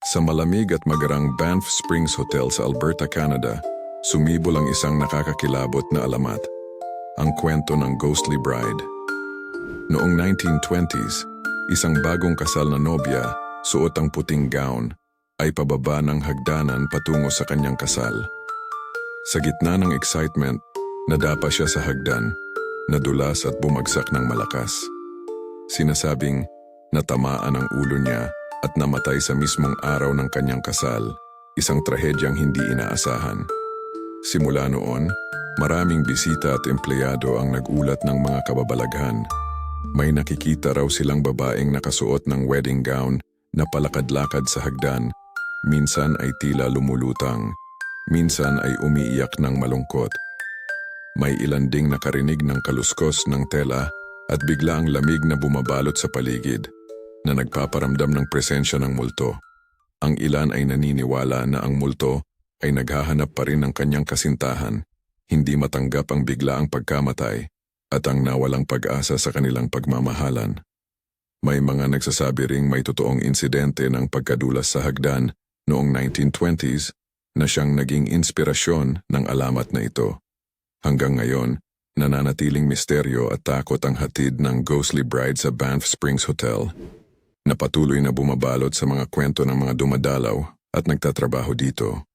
Sa malamig at magarang Banff Springs Hotel sa Alberta, Canada, sumibol ang isang nakakakilabot na alamat, ang kwento ng Ghostly Bride. Noong 1920s, isang bagong kasal na nobya, suot ang puting gown, ay pababa ng hagdanan patungo sa kanyang kasal. Sa gitna ng excitement, nadapa siya sa hagdan, nadulas at bumagsak ng malakas. Sinasabing natamaan ang ulo niya at namatay sa mismong araw ng kanyang kasal, isang trahedyang hindi inaasahan. Simula noon, maraming bisita at empleyado ang nagulat ng mga kababalaghan. May nakikita raw silang babaeng nakasuot ng wedding gown na palakad-lakad sa hagdan, minsan ay tila lumulutang, minsan ay umiiyak ng malungkot. May ilan ding nakarinig ng kaluskos ng tela at bigla ang lamig na bumabalot sa paligid, na nagpaparamdam ng presensya ng multo. Ang ilan ay naniniwala na ang multo ay naghahanap pa rin ng kanyang kasintahan, hindi matanggap ang biglaang pagkamatay at ang nawalang pag-asa sa kanilang pagmamahalan. May mga nagsasabi ring may totoong insidente ng pagkadulas sa hagdan noong 1920s na siyang naging inspirasyon ng alamat na ito. Hanggang ngayon, nananatiling misteryo at takot ang hatid ng Ghostly Bride sa Banff Springs Hotel, na patuloy na bumabalot sa mga kwento ng mga dumadalaw at nagtatrabaho dito.